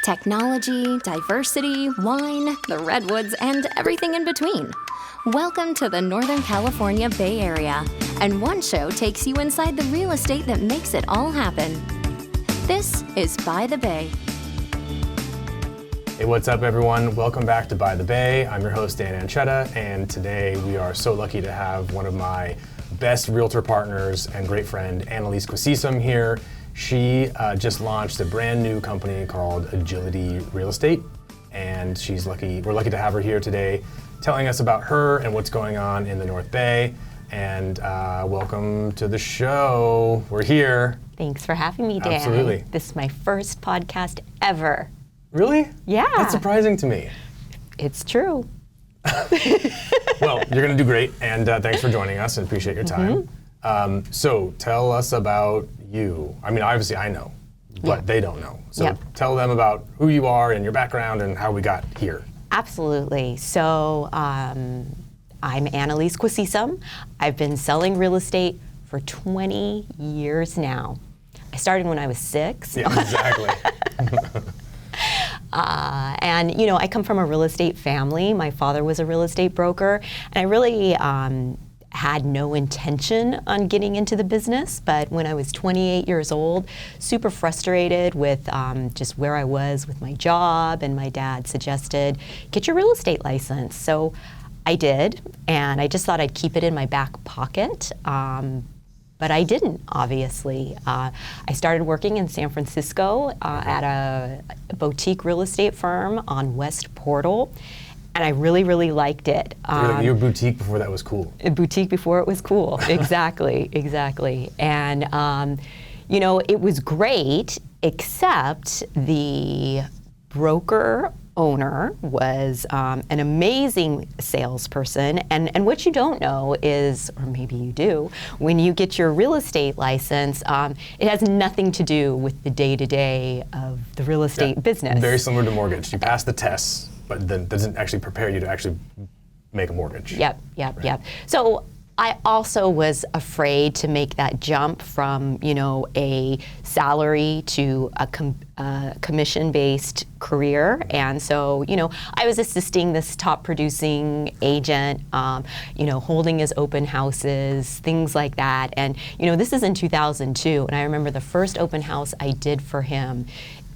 Technology, diversity, wine, the redwoods, and everything in between. Welcome to the Northern California Bay Area, and one show takes you inside the real estate that makes it all happen. This is By the Bay. Hey, what's up everyone? Welcome back to By the Bay. I'm your host, Dan Ancheta, and today we are so lucky to have one of my best realtor partners and great friend, Annaliese Quisisem here. She just launched a brand new company called Ajility Real Estate, and we're lucky to have her here today telling us about her and what's going on in the North Bay. And welcome to the show. We're here. Thanks for having me, Dan. Absolutely. This is my first podcast ever. Really? Yeah. That's surprising to me. It's true. Well, you're going to do great, and thanks for joining us. I appreciate your time. So tell us about you. I mean, obviously I know, but they don't know. So tell them about who you are and your background and how we got here. Absolutely. So I'm Annaliese Quisisem. I've been selling real estate for 20 years now. I started when I was 6. Yeah, exactly. And you know, I come from a real estate family. My father was a real estate broker, and I really had no intention on getting into the business. But when I was 28 years old, super frustrated with just where I was with my job, and my dad suggested, get your real estate license. So I did, and I just thought I'd keep it in my back pocket. But I didn't, obviously. I started working in San Francisco at a boutique real estate firm on West Portal, and I really, really liked it. You were boutique before that was cool. A boutique before it was cool, exactly, exactly. And you know, it was great, except the broker owner was an amazing salesperson, and what you don't know is, or maybe you do, when you get your real estate license, it has nothing to do with the day-to-day of the real estate business. Very similar to mortgage. You pass the tests, but then doesn't actually prepare you to actually make a mortgage. Yep. So I also was afraid to make that jump from, you know, a salary to a commission-based career. And so, you know, I was assisting this top producing agent, you know, holding his open houses, things like that. And, you know, this is in 2002. And I remember the first open house I did for him.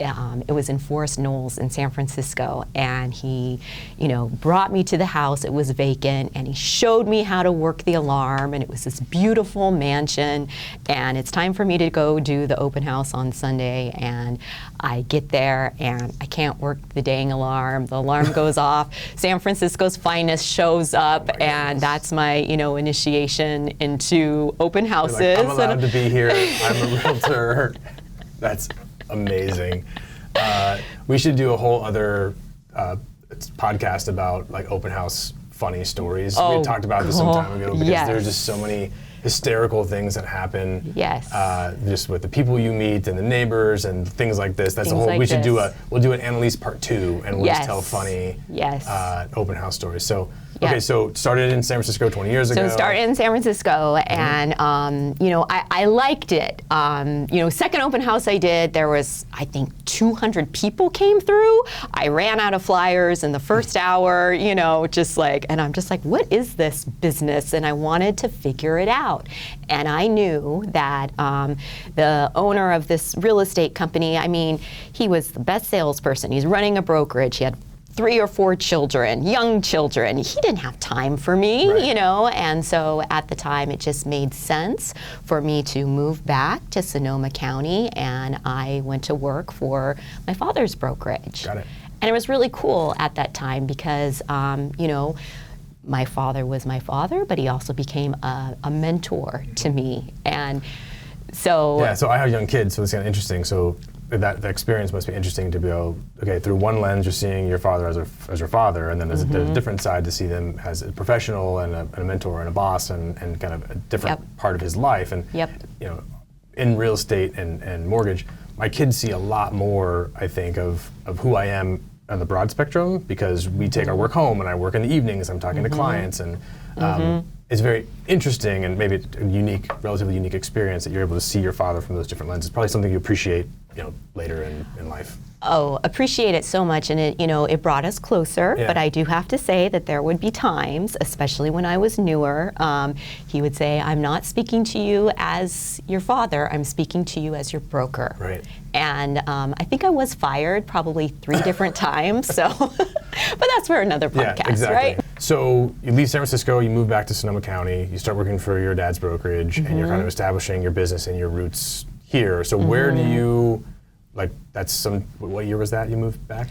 It was in Forest Knolls in San Francisco, and he, you know, brought me to the house. It was vacant, and he showed me how to work the alarm, and it was this beautiful mansion, and it's time for me to go do the open house on Sunday, and I get there, and I can't work the dang alarm. The alarm goes off. San Francisco's finest shows up, and that's my, you know, initiation into open houses. You're like, I'm allowed to be here. I'm a realtor. That's amazing. We should do a whole other podcast about like open house funny stories. We had talked about this some time ago because there's just so many hysterical things that happen. Yes. Just with the people you meet and the neighbors and things like this. That's a whole. Like we should we'll do an Annaliese part 2, and we'll just tell funny open house stories. So. Okay, so started in San Francisco 20 years ago. So started in San Francisco, and you know, I liked it. You know, second open house I did, there was, I think, 200 people came through. I ran out of flyers in the first hour, you know, just like, and I'm just like, what is this business? And I wanted to figure it out. And I knew that the owner of this real estate company, I mean, he was the best salesperson. He's running a brokerage. He had 3 or 4 children, young children. He didn't have time for me, you know, and so at the time it just made sense for me to move back to Sonoma County, and I went to work for my father's brokerage. Got it. And it was really cool at that time because, you know, my father was my father, but he also became a mentor to me. And so... Yeah, so I have young kids, so it's kind of interesting. So that experience must be interesting to go, okay, through one lens you're seeing your father as your father, and then there's a different side to see them as a professional and a mentor and a boss and kind of a different part of his life. And you know, in real estate and mortgage, my kids see a lot more, I think, of who I am on the broad spectrum, because we take our work home and I work in the evenings, I'm talking to clients, and it's very interesting and maybe a unique, relatively unique experience that you're able to see your father from those different lenses. Probably something you appreciate, later in life. Oh, appreciate it so much, and it brought us closer. Yeah. But I do have to say that there would be times, especially when I was newer, he would say, "I'm not speaking to you as your father. I'm speaking to you as your broker." Right. And I think I was fired probably 3 different times. So, but that's for another podcast, yeah, exactly. right? So you leave San Francisco, you move back to Sonoma County, you start working for your dad's brokerage, and you're kind of establishing your business and your roots here. So where do you, what year was that you moved back?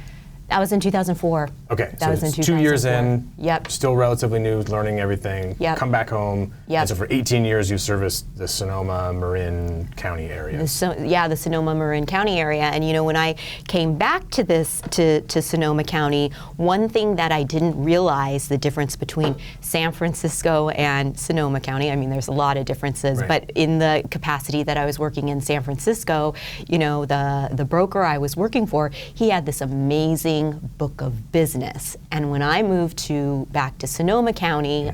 That was in 2004. Okay, That was in 2 years 2004. in, Yep. still relatively new, learning everything, Yep. come back home, Yep. and so for 18 years you serviced the Sonoma, Marin County area. The Sonoma Marin County area. And when I came back to to Sonoma County, one thing that I didn't realize the difference between San Francisco and Sonoma County, I mean, there's a lot of differences, Right. but in the capacity that I was working in San Francisco, the broker I was working for, he had this amazing book of business. And when I moved back to Sonoma County,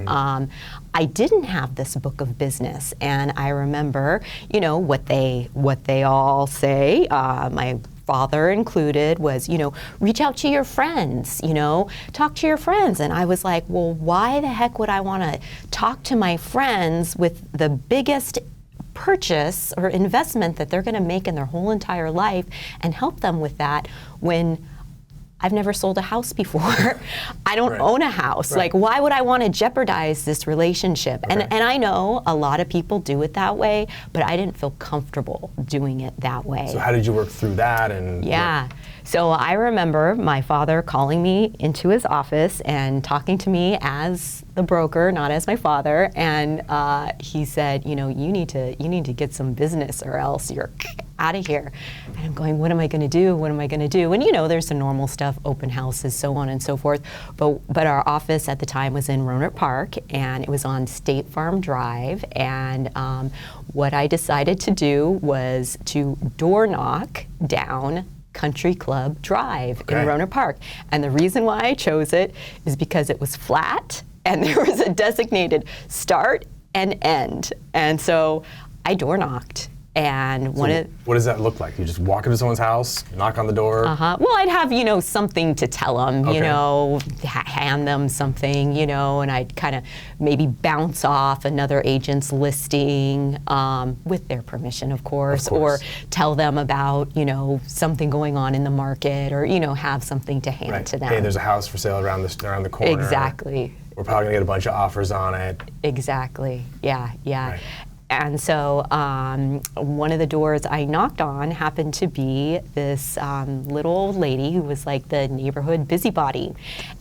I didn't have this book of business. And I remember, what they all say, my father included, was, reach out to your friends, talk to your friends. And I was like, well, why the heck would I want to talk to my friends with the biggest purchase or investment that they're going to make in their whole entire life and help them with that when I've never sold a house before. I don't Right. own a house. Right. Like, why would I want to jeopardize this relationship? Okay. And I know a lot of people do it that way, but I didn't feel comfortable doing it that way. So how did you work through that? And Yeah. So I remember my father calling me into his office and talking to me as the broker, not as my father, and he said, you need to get some business or else you're out of here. And I'm going, what am I going to do? What am I going to do? And there's the normal stuff, open houses, so on and so forth. But our office at the time was in Rohnert Park, and it was on State Farm Drive. And what I decided to do was to door knock down Country Club Drive in Rohnert Park. And the reason why I chose it is because it was flat and there was a designated start and end. And so I door knocked. And what does that look like? You just walk into someone's house, knock on the door? Well, I'd have, something to tell them, hand them something, and I'd kind of maybe bounce off another agent's listing with their permission, of course, or tell them about, something going on in the market or, have something to hand to them. Hey, there's a house for sale around the corner. Exactly. We're probably gonna get a bunch of offers on it. Exactly. Yeah. Right. And so one of the doors I knocked on happened to be this little old lady who was like the neighborhood busybody.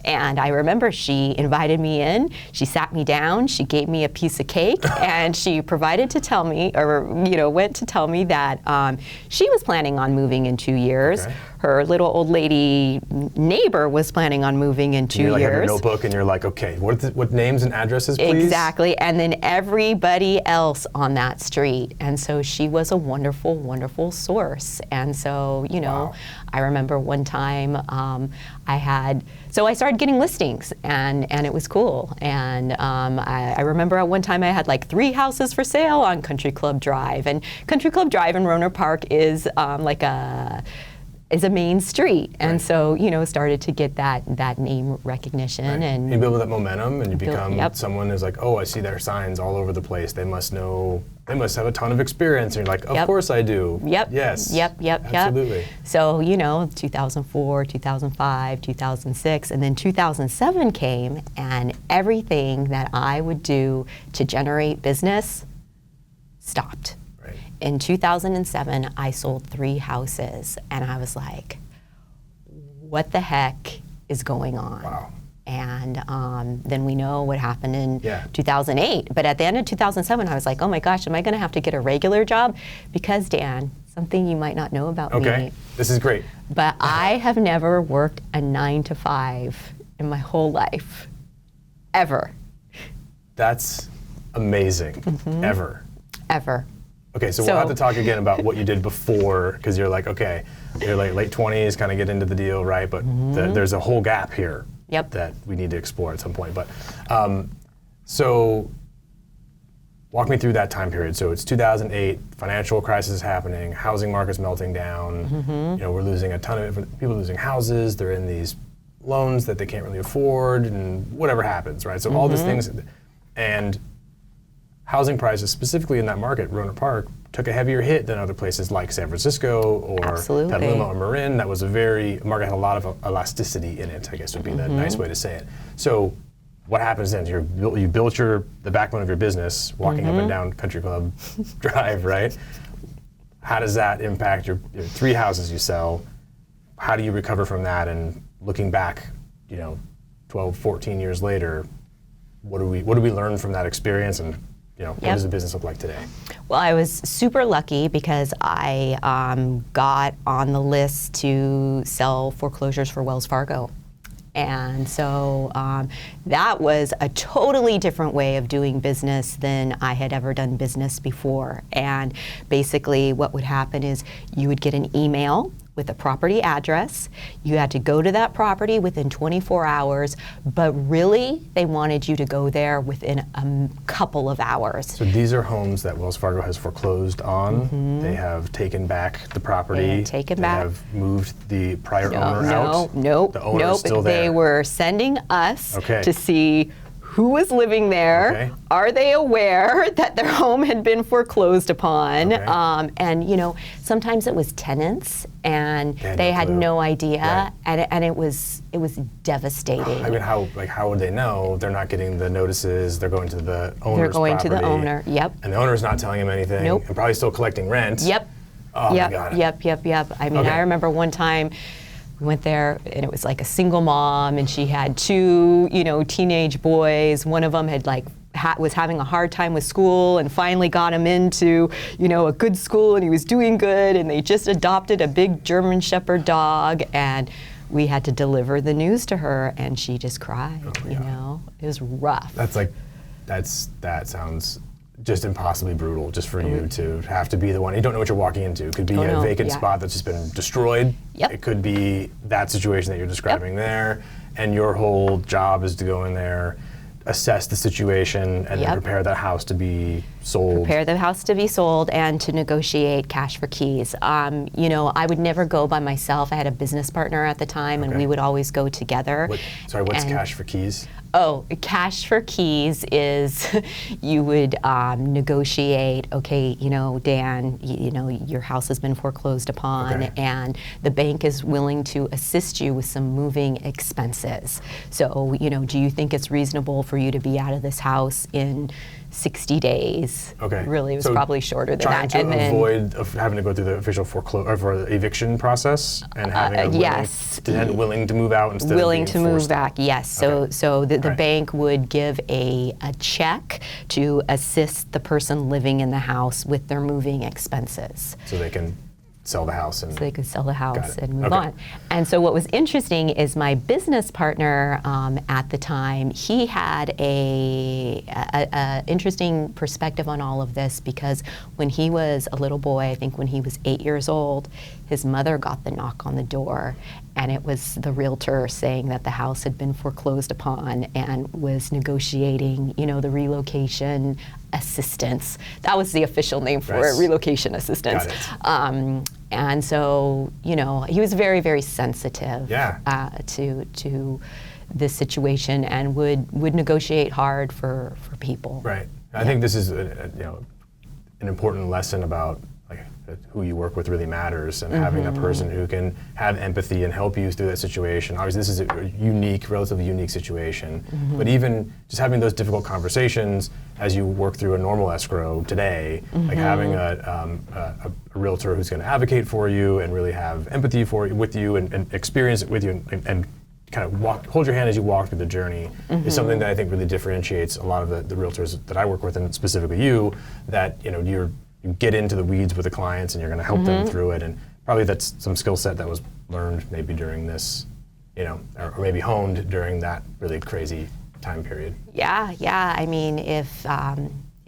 And I remember she invited me in, she sat me down, she gave me a piece of cake, and she provided to tell me, or went to tell me that she was planning on moving in 2 years. Okay. Her little old lady neighbor was planning on moving in 2 You have years. your notebook and you're like, okay, what names and addresses, please? Exactly, and then everybody else on that street. And so she was a wonderful, wonderful source. And so, Wow. I remember one time so I started getting listings, and it was cool. And I remember at one time I had like 3 houses for sale on Country Club Drive. And Country Club Drive in Rohnert Park is is a main street, and so started to get that name recognition, and you build that momentum, and you become Yep. someone who's like, oh, I see their signs all over the place. They must have a ton of experience. And you're like, of Yep. course I do. Yep. Yes. Yep. Absolutely. So 2004, 2005, 2006, and then 2007 came, and everything that I would do to generate business stopped. Right. In 2007, I sold 3 houses, and I was like, what the heck is going on? Wow. And then we know what happened in Yeah. 2008. But at the end of 2007, I was like, oh my gosh, am I going to have to get a regular job? Because, Dan, something you might not know about Okay. me, This is great. but I have never worked a 9 to 5 in my whole life, ever. That's amazing. Mm-hmm. Ever. Okay, so we'll have to talk again about what you did before, because you're like, okay, you're like late 20s, kind of get into the deal, right? But there's a whole gap here Yep. that we need to explore at some point. But so walk me through that time period. So it's 2008, financial crisis is happening, housing market's melting down. We're losing a ton of people, losing houses. They're in these loans that they can't really afford, and whatever happens, right? So all these things, and housing prices, specifically in that market, Rohnert Park, took a heavier hit than other places like San Francisco or Petaluma or Marin. That was a market had a lot of elasticity in it, I guess would be the nice way to say it. So what happens then? You built the backbone of your business, walking up and down Country Club Drive, right? How does that impact your 3 houses you sell? How do you recover from that? And looking back, 12, 14 years later, what do we learn from that experience, and what does the business look like today? Well, I was super lucky because I got on the list to sell foreclosures for Wells Fargo. And so that was a totally different way of doing business than I had ever done business before. And basically what would happen is you would get an email with a property address. You had to go to that property within 24 hours, but really they wanted you to go there within a couple of hours. So these are homes that Wells Fargo has foreclosed on. They have taken back the property. They have moved the prior owner out. Nope. The owner is still there. They were sending us to see who was living there. Are they aware that their home had been foreclosed upon? And sometimes it was tenants, and they had no idea, and it was devastating. I mean, how would they know? They're not getting the notices. They're going to the owner's They're going property, to the owner. Yep. And the owner's not telling him anything. Nope. And probably still collecting rent. Yep. Oh my God. Yep. I mean, I remember one time we went there, and it was like a single mom, and she had 2, teenage boys. One of them had was having a hard time with school, and finally got him into, a good school, and he was doing good, and they just adopted a big German Shepherd dog, and we had to deliver the news to her, and she just cried. It was rough. That sounds just impossibly brutal, just for you to have to be the one. You don't know what you're walking into. It could be a vacant spot that's just been destroyed. It could be that situation that you're describing there, and your whole job is to go in there, assess the situation, and then prepare that house to be sold. Prepare the house to be sold and to negotiate cash for keys. I would never go by myself. I had a business partner at the time, and we would always go together. What's cash for keys? Oh, cash for keys is you would negotiate, Dan, your house has been foreclosed upon, and the bank is willing to assist you with some moving expenses. So, do you think it's reasonable for you to be out of this house in 60 days? Really, it was probably shorter than that. Trying to avoid having to go through the official eviction process, and having willing to move out instead willing of to move back. Yes. So the bank would give a check to assist the person living in the house with their moving expenses. So they can sell the house and move on. And so what was interesting is my business partner at the time, he had a interesting perspective on all of this, because when he was a little boy, I think when he was 8 years old, his mother got the knock on the door, and it was the realtor saying that the house had been foreclosed upon and was negotiating, the relocation assistance. That was the official name for it, relocation assistance. And so, he was very, very sensitive to this situation, and would negotiate hard for people. Right. I think this is an important lesson about who you work with really matters, and having that person who can have empathy and help you through that situation. Obviously, this is a relatively unique situation, but even just having those difficult conversations as you work through a normal escrow today, like having a realtor who's going to advocate for you and really have empathy with you and experience it with you and kind of hold your hand as you walk through the journey is something that I think really differentiates a lot of the realtors that I work with, and specifically you, that you get into the weeds with the clients and you're going to help them through it. And probably that's some skill set that was learned maybe during this, or maybe honed during that really crazy time period. Yeah. I mean, if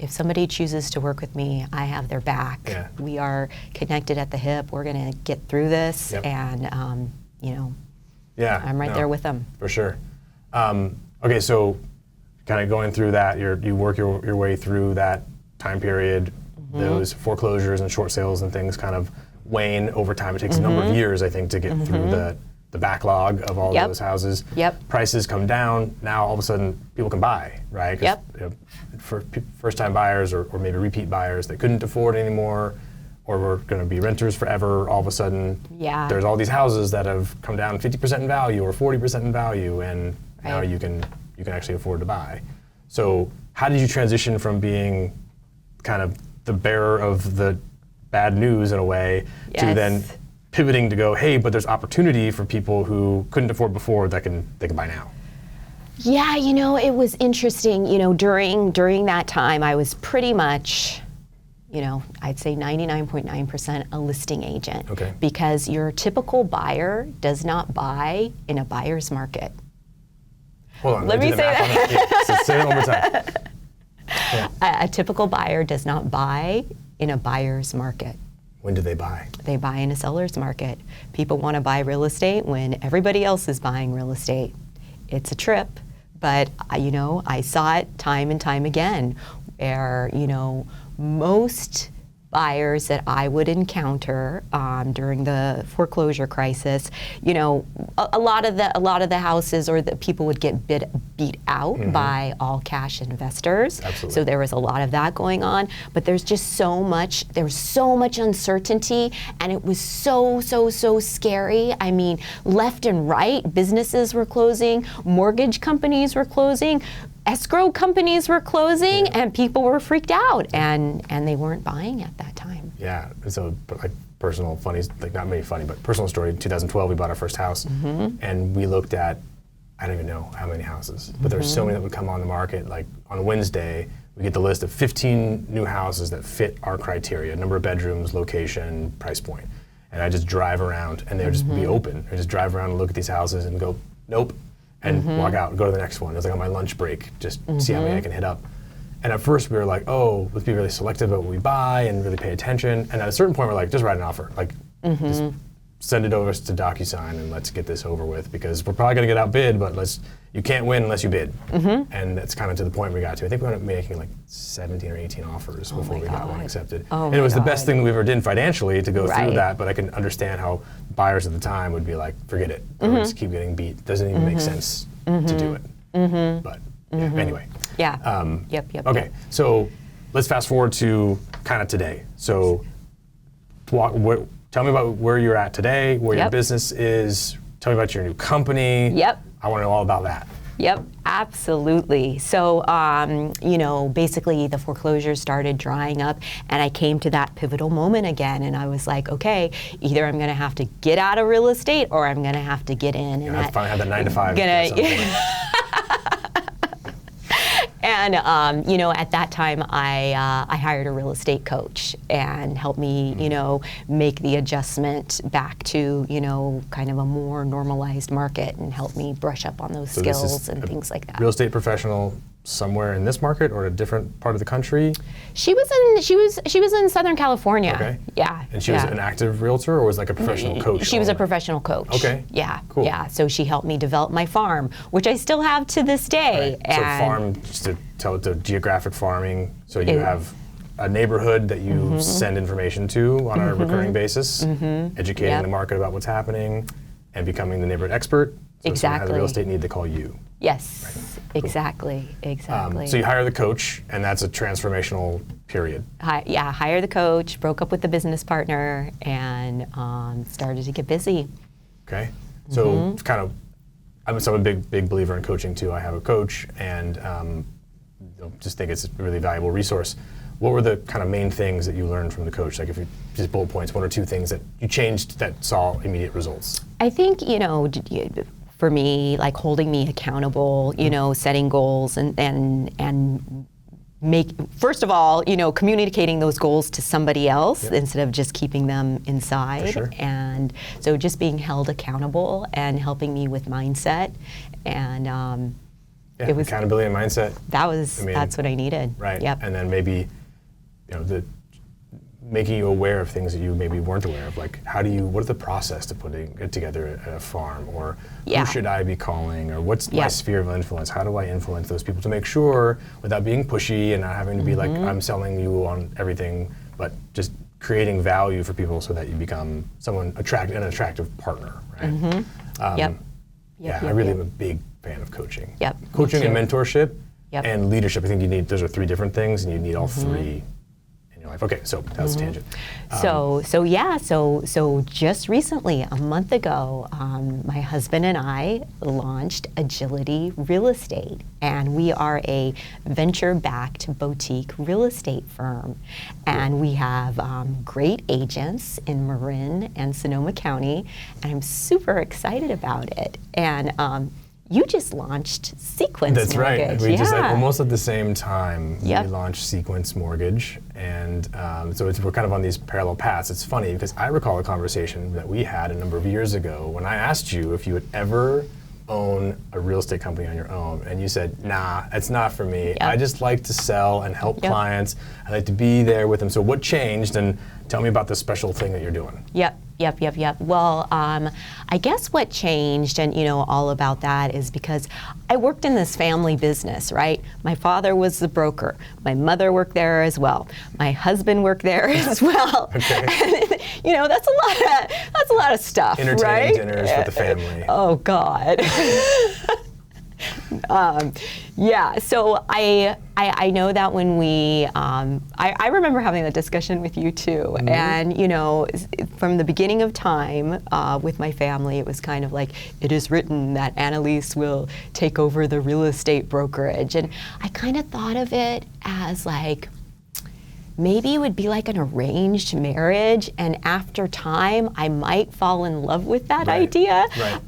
somebody chooses to work with me, I have their back. We are connected at the hip. We're going to get through this, and I'm right there with them. For sure. Okay, so kind of going through that, you work your way through that time period, those foreclosures and short sales and things kind of wane over time. It takes a number of years, I think, to get through the backlog of all those houses. Prices come down. Now all of a sudden people can buy, right? For first-time buyers or maybe repeat buyers that couldn't afford anymore, or were going to be renters forever, all of a sudden there's all these houses that have come down 50% in value or 40% in value, and now you can actually afford to buy. So how did you transition from being kind of the bearer of the bad news in a way to then pivoting to go, hey, but there's opportunity for people who couldn't afford before they can buy now? Yeah, you know, it was interesting. You know, during that time, I was pretty much, you know, I'd say 99.9% a listing agent. Okay. Because your typical buyer does not buy in a buyer's market. Hold on. Let me say that. So say it one more time. Yeah. A typical buyer does not buy in a buyer's market. When do they buy? They buy in a seller's market. People want to buy real estate when everybody else is buying real estate. It's a trip, but you know, I saw it time and time again where, you know, most buyers that I would encounter during the foreclosure crisis, you know, a lot of the houses or the people would get beat out by all cash investors. Absolutely. So there was a lot of that going on, but there was so much uncertainty, and it was so scary. I mean, left and right, businesses were closing, mortgage companies were closing, escrow companies were closing, and people were freaked out, and they weren't buying at that time. Yeah, so like personal funny, like not maybe funny, but personal story. In 2012, we bought our first house, and we looked at, I don't even know how many houses, but there were so many that would come on the market. Like on a Wednesday, we get the list of 15 new houses that fit our criteria: number of bedrooms, location, price point. And I just drive around, and they would just be open. I just drive around and look at these houses and go, nope. And walk out and go to the next one. It was like on my lunch break, just see how many I can hit up. And at first we were like, oh, let's be really selective about what we buy and really pay attention. And at a certain point we're like, just write an offer. Like, just send it over to DocuSign and let's get this over with, because we're probably gonna get outbid, but you can't win unless you bid. And that's kind of to the point we got to. I think we ended up making like 17 or 18 offers before we got one accepted. And it was the best thing we ever did financially to go through that, but I can understand how buyers at the time would be like, forget it, or we just keep getting beat. Doesn't even make sense to do it. But anyway. Yeah. Okay, so let's fast forward to kind of today. So tell me about where you're at today, where your business is. Tell me about your new company. I want to know all about that. Yep, absolutely. So, you know, basically the foreclosures started drying up, and I came to that pivotal moment again, and I was like, okay, either I'm going to have to get out of real estate or I'm going to have to get in. And I finally had the 9 to 5. And you know, at that time, I hired a real estate coach and helped me, you know, make the adjustment back to, you know, kind of a more normalized market, and help me brush up on those skills and things like that. Real estate professional somewhere in this market or a different part of the country? She was in Southern California. Okay. Yeah. And she was an active realtor, or was like a professional coach? She was a professional coach. Okay. Yeah. Cool. Yeah. So she helped me develop my farm, which I still have to this day. Right. So farm, just to tell it to geographic farming. So you have a neighborhood that you send information to on a recurring basis, educating the market about what's happening, and becoming the neighborhood expert. So if someone has a real estate need, they call you. Yes. Right. Cool. Exactly. So you hire the coach, and that's a transformational period. Hire the coach, broke up with the business partner, and started to get busy. Okay. So it's kind of, I'm a big believer in coaching too. I have a coach, and just think it's a really valuable resource. What were the kind of main things that you learned from the coach? Like, if you just bullet points, 1 or 2 things that you changed that saw immediate results. I think, you know, for me, like holding me accountable, you know, setting goals and first of all, you know, communicating those goals to somebody else instead of just keeping them inside. For sure. And so just being held accountable and helping me with mindset, and it was accountability and mindset. That's what I needed. Right. Yep. And then maybe, you know, making you aware of things that you maybe weren't aware of? Like, what is the process to putting it together at a farm? Or who should I be calling? Or what's my sphere of influence? How do I influence those people to make sure, without being pushy and not having to be like, I'm selling you on everything, but just creating value for people so that you become an attractive partner, right? I really am a big fan of coaching. Coaching and mentorship and leadership. I think those are three different things, and you need all three in your life. Okay, so that was a tangent. So just recently, a month ago, my husband and I launched Ajility Real Estate, and we are a venture-backed boutique real estate firm. And we have great agents in Marin and Sonoma County, and I'm super excited about it. And you just launched Sequence That's Mortgage. Right. We just almost at the same time we launched Sequence Mortgage, and so we're kind of on these parallel paths. It's funny because I recall a conversation that we had a number of years ago when I asked you if you would ever own a real estate company on your own, and you said, nah, it's not for me. I just like to sell and help clients. I like to be there with them. So what changed, and tell me about the special thing that you're doing. Well, I guess what changed, and all about that, is because I worked in this family business, right? My father was the broker. My mother worked there as well. My husband worked there as well. Okay. And, that's a lot of stuff, Entertaining right? dinners with the family. Oh God. So I know that when I remember having that discussion with you too, and from the beginning of time with my family, it was kind of like, it is written that Annaliese will take over the real estate brokerage, and I kind of thought of it as like, maybe it would be like an arranged marriage, and after time, I might fall in love with that idea. Right.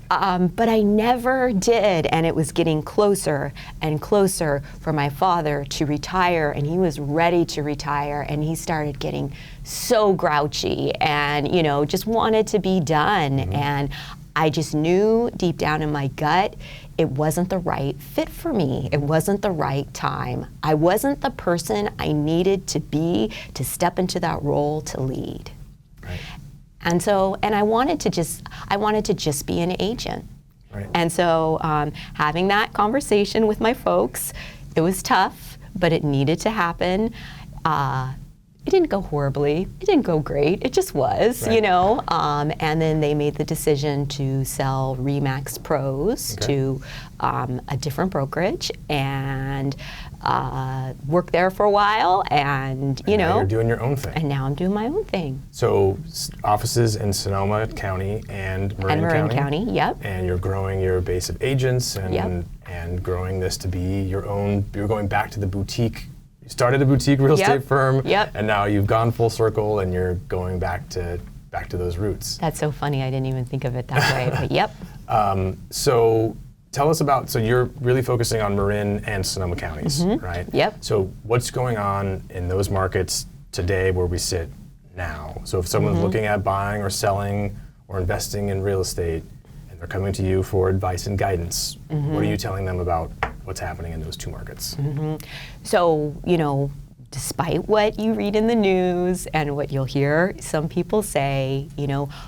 But I never did, and it was getting closer and closer for my father to retire, and he was ready to retire, and he started getting so grouchy and, just wanted to be done. And I just knew deep down in my gut, it wasn't the right fit for me. It wasn't the right time. I wasn't the person I needed to be to step into that role to lead. Right. And I wanted to just be an agent. Right. And so having that conversation with my folks, it was tough, but it needed to happen. It didn't go horribly. It didn't go great. It just was, and then they made the decision to sell RE/MAX Pros to a different brokerage, and worked there for a while, and now you're doing your own thing. And now I'm doing my own thing. So offices in Sonoma County and Marin County. Yep. And you're growing your base of agents and growing this to be your own. You're going back to the boutique. You started a boutique real estate firm, and now you've gone full circle, and you're going back to those roots. That's so funny. I didn't even think of it that way, but So tell us about, so you're really focusing on Marin and Sonoma counties, right? Yep. So what's going on in those markets today where we sit now? So if someone's looking at buying or selling or investing in real estate, and they're coming to you for advice and guidance, what are you telling them about what's happening in those two markets? So, despite what you read in the news and what you'll hear some people say,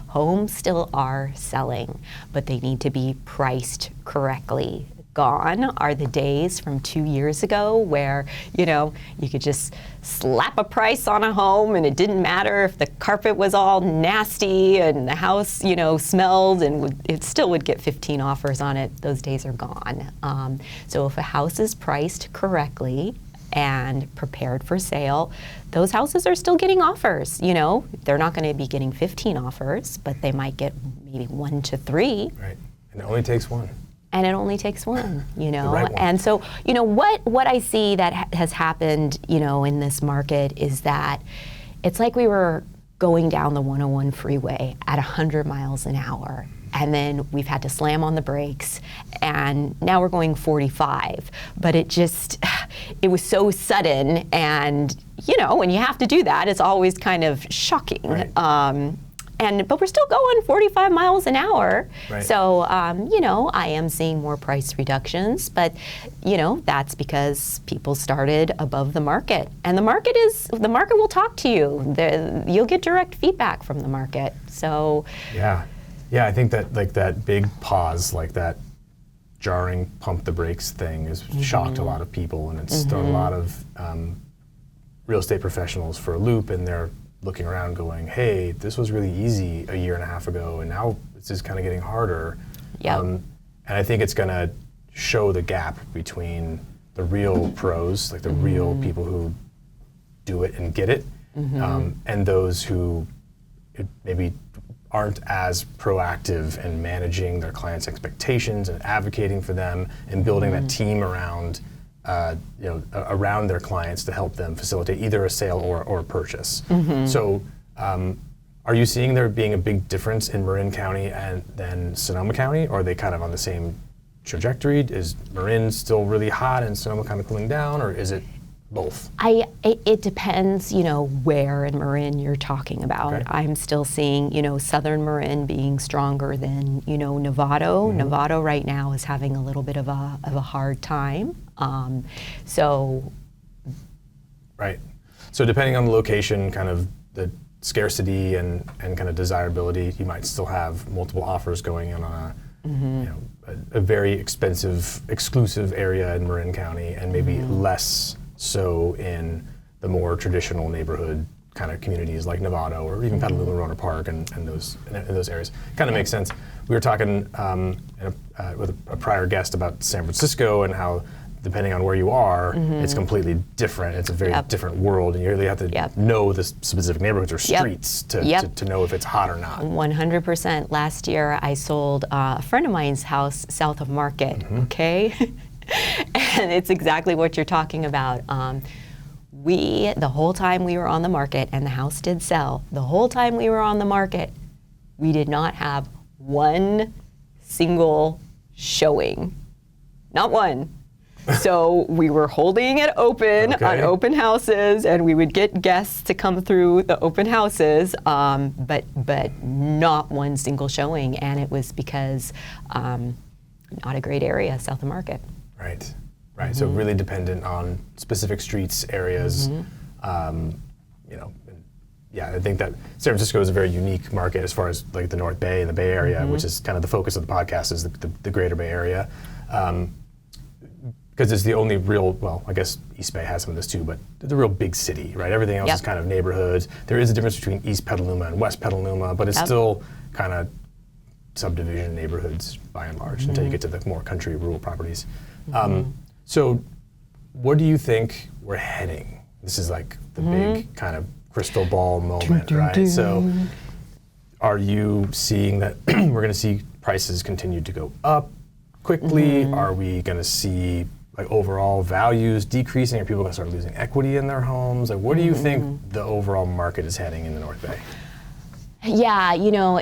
homes still are selling, but they need to be priced correctly. Gone are the days from 2 years ago where, you could just slap a price on a home and it didn't matter if the carpet was all nasty and the house, smelled, and it still would get 15 offers on it. Those days are gone. So if a house is priced correctly and prepared for sale, those houses are still getting offers. They're not going to be getting 15 offers, but they might get maybe 1 to 3. Right, and it only takes one. And it only takes one, The right one. And so, what I see that has happened, in this market is that it's like we were going down the 101 freeway at 100 miles an hour. And then we've had to slam on the brakes, and now we're going 45. But it was so sudden, and when you have to do that, it's always kind of shocking. Right. but we're still going 45 miles an hour. Right. So, I am seeing more price reductions, but, that's because people started above the market. And the market will talk to you. You'll get direct feedback from the market. So. Yeah. Yeah, I think that like that big pause, like that jarring pump the brakes thing has shocked a lot of people, and it's thrown a lot of real estate professionals for a loop, and they're looking around going, hey, this was really easy a year and a half ago, and now it's just kind of getting harder. Yep. And I think it's going to show the gap between the real pros, like the real people who do it and get it, and those who maybe aren't as proactive in managing their clients' expectations and advocating for them and building that team around around their clients to help them facilitate either a sale or a purchase. So are you seeing there being a big difference in Marin County and then Sonoma County, or are they kind of on the same trajectory? Is Marin still really hot and Sonoma kind of cooling down, or is it both? It depends, where in Marin you're talking about. Okay. I'm still seeing, southern Marin being stronger than, Novato. Novato right now is having a little bit of a hard time. Right. So depending on the location, kind of the scarcity and kind of desirability, you might still have multiple offers going in on a very expensive, exclusive area in Marin County, and maybe less so in the more traditional neighborhood kind of communities like Novato or even Petaluma, Rohnert Park and those areas. Kind of makes sense. We were talking with a prior guest about San Francisco and how depending on where you are, it's completely different. It's a very different world, and you really have to know the specific neighborhoods or streets to know if it's hot or not. 100%. Last year, I sold a friend of mine's house south of Market, okay? And it's exactly what you're talking about. The whole time we were on the market, and the house did sell, the whole time we were on the market, we did not have one single showing. Not one. So we were holding it open on open houses, and we would get guests to come through the open houses, but not one single showing, and it was because not a great area south of Market. Right. So really dependent on specific streets, areas. I think that San Francisco is a very unique market as far as like the North Bay and the Bay Area, which is kind of the focus of the podcast, is the greater Bay Area. Because it's the only real, well, I guess East Bay has some of this too, but the real big city, right? Everything else is kind of neighborhoods. There is a difference between East Petaluma and West Petaluma, but it's still kind of subdivision neighborhoods by and large until you get to the more country, rural properties. So what do you think we're heading? This is like the big kind of crystal ball moment, right? So are you seeing that we're going to see prices continue to go up quickly? Are we going to see like overall values decreasing? Are people going to start losing equity in their homes? Like, what do you think the overall market is heading in the North Bay? Yeah,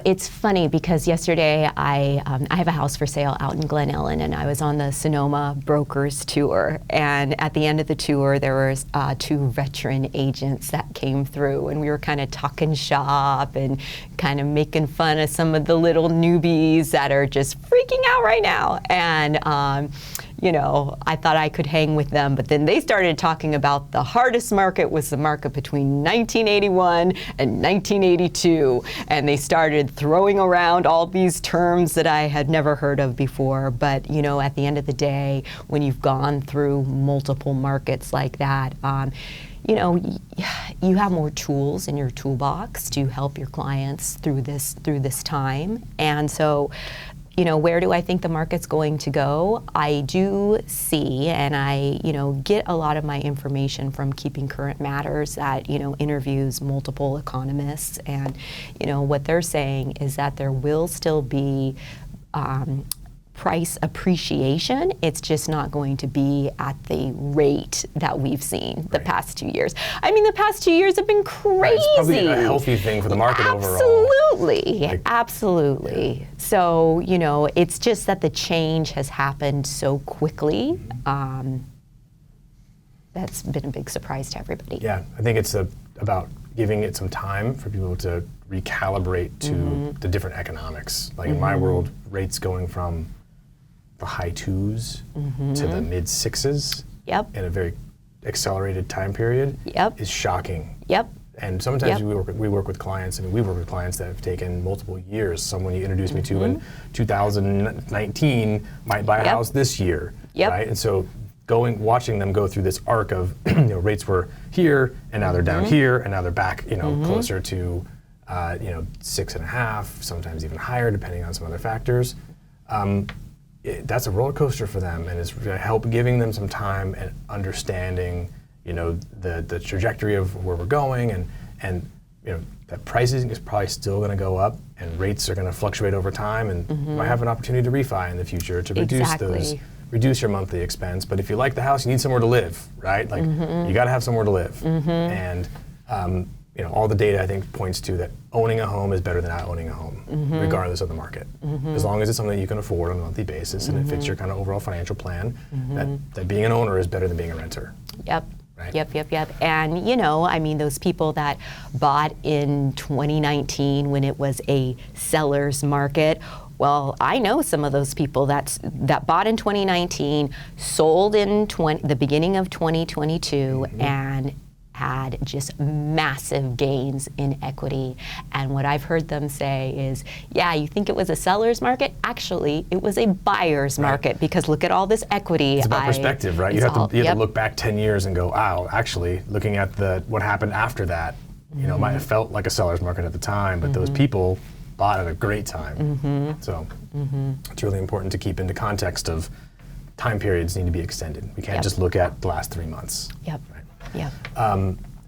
it's funny because yesterday I have a house for sale out in Glen Ellen, and I was on the Sonoma Brokers Tour. And at the end of the tour, there was 2 veteran agents that came through, and we were kind of talking shop and kind of making fun of some of the little newbies that are just freaking out right now. And I thought I could hang with them, but then they started talking about the hardest market was the market between 1981 and 1982, and they started throwing around all these terms that I had never heard of before. But at the end of the day, when you've gone through multiple markets like that, you have more tools in your toolbox to help your clients through this time. And so, where do I think the market's going to go? I do see, and I, get a lot of my information from Keeping Current Matters that, interviews multiple economists, and, what they're saying is that there will still be price appreciation. It's just not going to be at the rate that we've seen the past 2 years. I mean, the past 2 years have been crazy. It's probably a healthy thing for the market overall. Absolutely. Yeah. So, it's just that the change has happened so quickly. That's been a big surprise to everybody. Yeah, I think it's about giving it some time for people to recalibrate to the different economics. Like in my world, rates going from the high 2s to the mid 6s in a very accelerated time period is shocking. And sometimes we work with clients, and we work with clients that have taken multiple years. Someone you introduced me to in 2019 might buy a house this year, right? And so watching them go through this arc of, rates were here, and now they're down here, and now they're back, closer to, 6.5, sometimes even higher, depending on some other factors. That's a roller coaster for them, and it's going to help giving them some time and understanding, the trajectory of where we're going, and that pricing is probably still going to go up, and rates are going to fluctuate over time, and you might have an opportunity to refi in the future to reduce your monthly expense. But if you like the house, you need somewhere to live, right? Like you got to have somewhere to live, and all the data I think points to that owning a home is better than not owning a home, regardless of the market. As long as it's something that you can afford on a monthly basis, and it fits your kind of overall financial plan, that being an owner is better than being a renter. Right? Yep. And those people that bought in 2019 when it was a seller's market, well, I know some of those people that bought in 2019, sold in the beginning of 2022, and had just massive gains in equity. And what I've heard them say is, yeah, you think it was a seller's market? Actually, it was a buyer's market, because look at all this equity. It's about perspective, right? You have to look back 10 years and go, wow, actually, looking at what happened after that, it might have felt like a seller's market at the time, but those people bought at a great time. So it's really important to keep into context of time periods need to be extended. We can't just look at the last 3 months.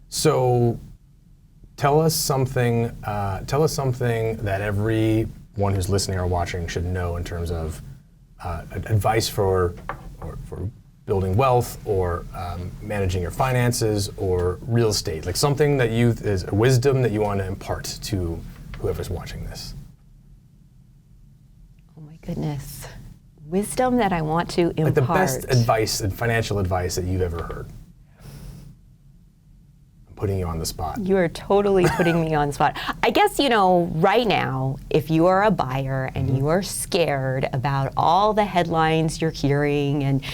So tell us something that everyone who's listening or watching should know in terms of advice for building wealth, or managing your finances, or real estate. Like something that is a wisdom that you want to impart to whoever's watching this. Oh my goodness. Wisdom that I want to impart. Like the best advice and financial advice that you've ever heard. Putting you on the spot. You are totally putting me on the spot. I guess, right now, if you are a buyer and you are scared about all the headlines you're hearing, and,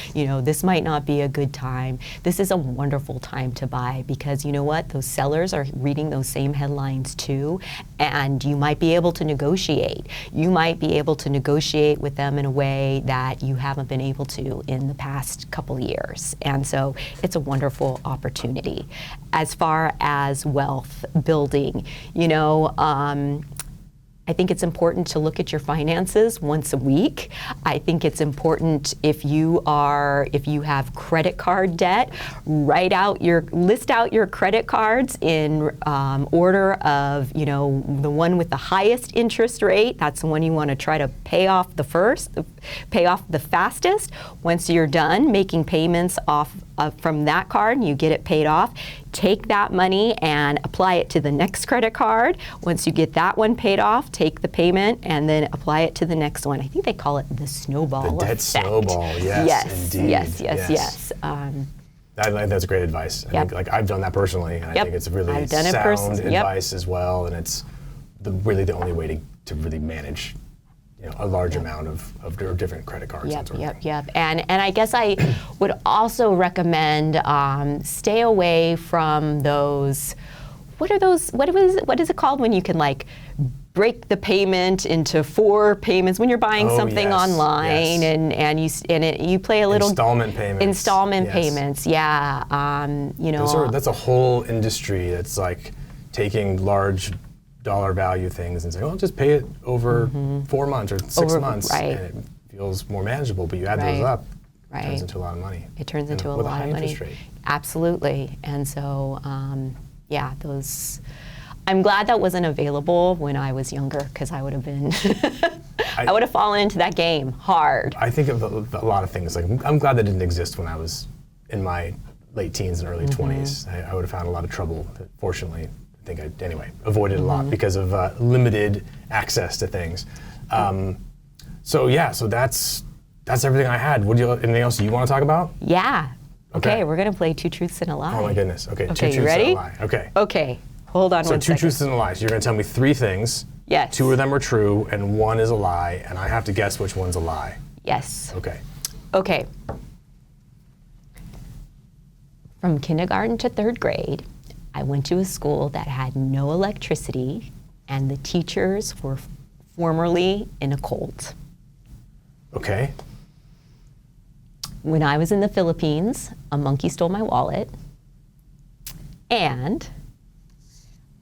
this might not be a good time, this is a wonderful time to buy, because you know what? Those sellers are reading those same headlines too, and you might be able to negotiate. You might be able to negotiate with them in a way that you haven't been able to in the past couple years. And so it's a wonderful opportunity. As far as wealth building, I think it's important to look at your finances once a week. I think it's important if you have credit card debt, list out your credit cards in order of, the one with the highest interest rate. That's the one you want to try to pay off the fastest. Once you're done making payments off from that card, you get it paid off. Take that money and apply it to the next credit card. Once you get that one paid off, take the payment and then apply it to the next one. I think they call it the snowball effect. The debt snowball, yes, indeed. Yes. That's great advice. I think, I've done that personally, and I think it's really sound advice as well, and it's really the only way to really manage a large amount of different credit cards. And I guess I would also recommend stay away from those. What are those? What is it called when you can break the payment into 4 payments when you're buying something online, and you play a little installment payments. That's a whole industry that's taking large dollar value things and saying, well, just pay it over 4 months or 6 months, and it feels more manageable. But you add those up, it turns into a lot of money. It turns into a lot of money. Interest rate. Absolutely. And so, those. I'm glad that wasn't available when I was younger, because I would have been, I would have fallen into that game hard. I think of a lot of things. I'm glad that didn't exist when I was in my late teens and early 20s. I would have found a lot of trouble. Fortunately, I think I avoided a lot because of limited access to things. So that's everything I had. Anything else you want to talk about? Yeah. Okay, we're gonna play 2 truths and a lie. Oh my goodness. Okay, 2 truths you ready? and a lie. Okay. Okay. Hold on So one two second. truths and a lie. So you're going to tell me 3 things. Yes. 2 of them are true and 1 is a lie, and I have to guess which one's a lie. Yes. Okay. Okay. From kindergarten to 3rd grade, I went to a school that had no electricity, and the teachers were formerly in a cult. Okay. When I was in the Philippines, a monkey stole my wallet, and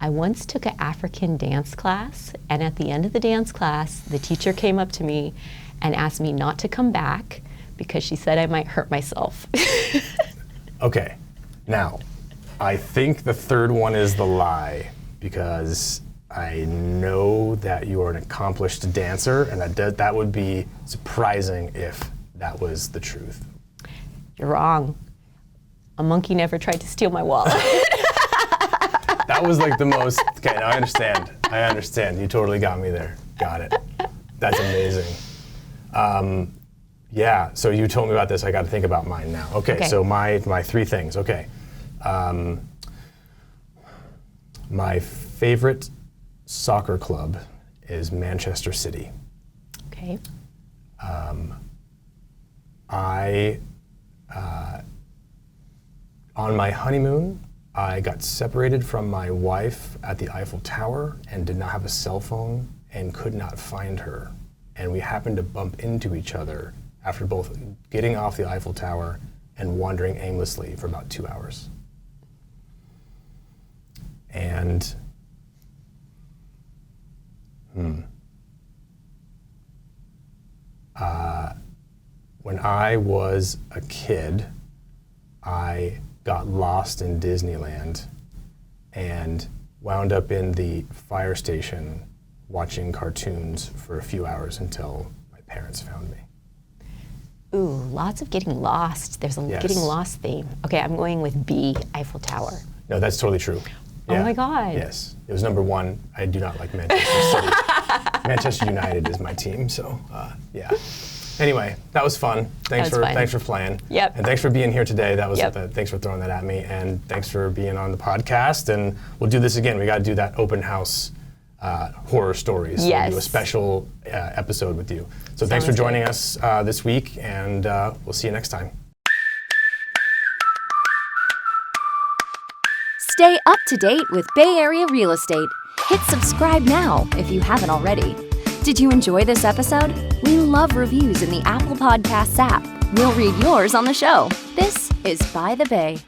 I once took an African dance class, and at the end of the dance class, the teacher came up to me and asked me not to come back because she said I might hurt myself. Okay. Now, I think the 3rd one is the lie because I know that you are an accomplished dancer, and that would be surprising if that was the truth. You're wrong. A monkey never tried to steal my wallet. That was like the most, okay, now I understand. You totally got me there. Got it. That's amazing. Yeah, so you told me about this, I got to think about mine now. Okay. So my 3 things, okay. My favorite soccer club is Manchester City. Okay. On my honeymoon, I got separated from my wife at the Eiffel Tower and did not have a cell phone and could not find her. And we happened to bump into each other after both getting off the Eiffel Tower and wandering aimlessly for about 2 hours. And when I was a kid, I got lost in Disneyland and wound up in the fire station watching cartoons for a few hours until my parents found me. Ooh, lots of getting lost. There's a Yes. getting lost theme. Okay, I'm going with B, Eiffel Tower. No, that's totally true. Oh my God. Yes, it was number 1. I do not like Manchester City. Manchester United is my team, so yeah. Anyway, that was fun. Thanks for playing. Yep. And thanks for being here today. That was Yep. thanks for throwing that at me, and thanks for being on the podcast. And we'll do this again. We got to do that open house horror stories. Yes. We'll do a special episode with you. So thanks for Sounds joining good. us this week, and we'll see you next time. Stay up to date with Bay Area Real Estate. Hit subscribe now if you haven't already. Did you enjoy this episode? We love reviews in the Apple Podcasts app. We'll read yours on the show. This is By the Bay.